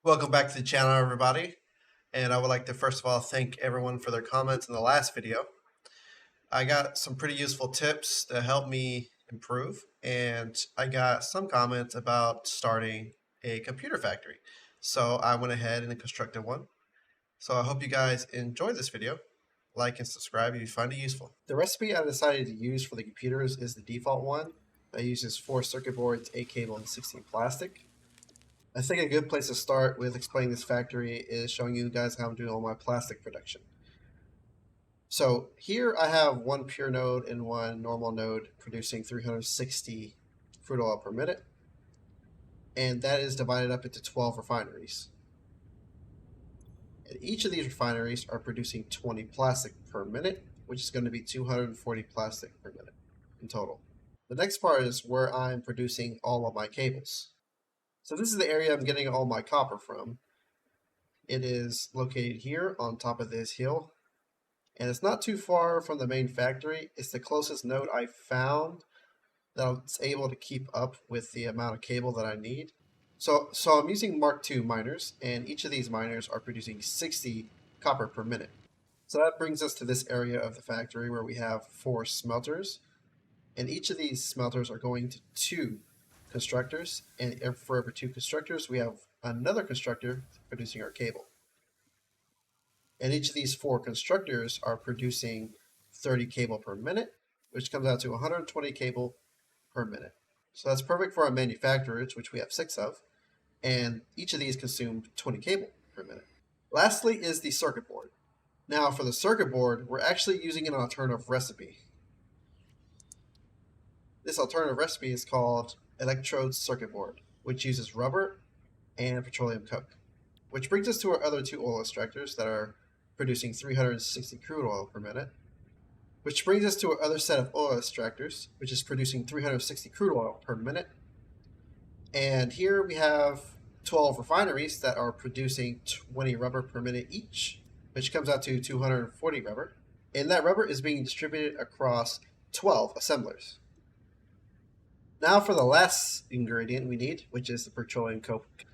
Welcome back to the channel, everybody. And I would like to first of all thank everyone for their comments in the last video. I got some pretty useful tips to help me improve, and I got some comments about starting a computer factory. So I went ahead and constructed one. So I hope you guys enjoy this video. Like and subscribe if you find it useful. The recipe I decided to use for the computers is the default one that uses 4 circuit boards, 8 cable, and 16 plastic. I think a good place to start with explaining this factory is showing you guys how I'm doing all my plastic production. So here I have one pure node and one normal node producing 360 crude oil per minute, and that is divided up into 12 refineries. And each of these refineries are producing 20 plastic per minute, which is going to be 240 plastic per minute in total. The next part is where I'm producing all of my cables. So this is the area I'm getting all my copper from. It is located here on top of this hill, and it's not too far from the main factory. It's the closest node I found that's able to keep up with the amount of cable that I need. So I'm using Mark II miners, and each of these miners are producing 60 copper per minute. So that brings us to this area of the factory where we have 4 smelters, and each of these smelters are going to 2 constructors, and for every 2 constructors we have another constructor producing our cable. And each of these 4 constructors are producing 30 cable per minute, which comes out to 120 cable per minute. So that's perfect for our manufacturers, which we have 6 of, and each of these consume 20 cable per minute. Lastly is the circuit board. Now for the circuit board, we're actually using an alternative recipe. This alternative recipe is called electrode circuit board, which uses rubber and petroleum coke. Which brings us to our other 2 oil extractors that are producing 360 crude oil per minute. Which brings us to our other set of oil extractors, which is producing 360 crude oil per minute. And here we have 12 refineries that are producing 20 rubber per minute each, which comes out to 240 rubber. And that rubber is being distributed across 12 assemblers. Now for the last ingredient we need, which is the petroleum coke.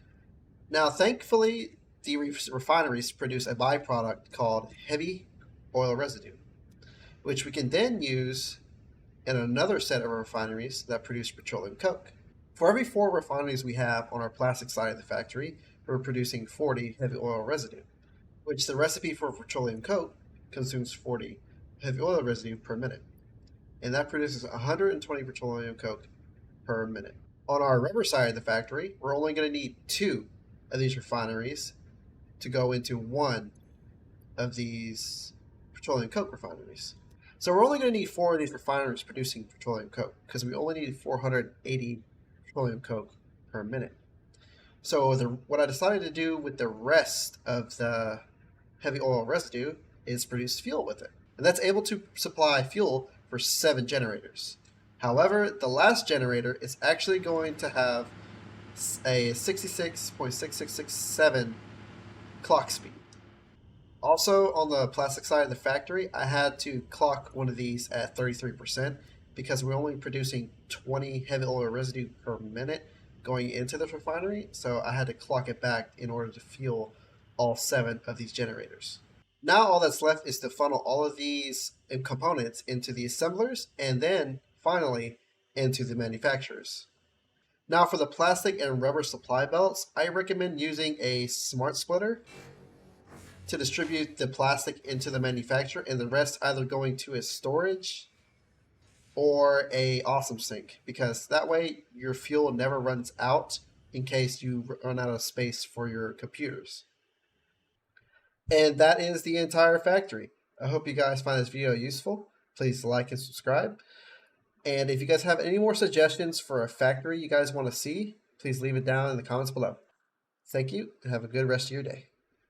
Now thankfully, the refineries produce a byproduct called heavy oil residue, which we can then use in another set of refineries that produce petroleum coke. For every 4 refineries we have on our plastic side of the factory, we're producing 40 heavy oil residue, which the recipe for petroleum coke consumes 40 heavy oil residue per minute. And that produces 120 petroleum coke per minute. On our rubber side of the factory, we're only going to need 2 of these refineries to go into 1 of these petroleum coke refineries. So we're only going to need 4 of these refineries producing petroleum coke because we only need 480 petroleum coke per minute. So what I decided to do with the rest of the heavy oil residue is produce fuel with it. And that's able to supply fuel for 7 generators. However, the last generator is actually going to have a 66.6667 clock speed. Also, on the plastic side of the factory, I had to clock one of these at 33% because we're only producing 20 heavy oil residue per minute going into this refinery, so I had to clock it back in order to fuel all 7 of these generators. Now all that's left is to funnel all of these components into the assemblers and then finally into the manufacturers. Now for the plastic and rubber supply belts, I recommend using a smart splitter to distribute the plastic into the manufacturer and the rest either going to a storage or a awesome sink, because that way your fuel never runs out in case you run out of space for your computers. And that is the entire factory. I hope you guys find this video useful. Please like and subscribe. And if you guys have any more suggestions for a factory you guys want to see, please leave it down in the comments below. Thank you, and have a good rest of your day.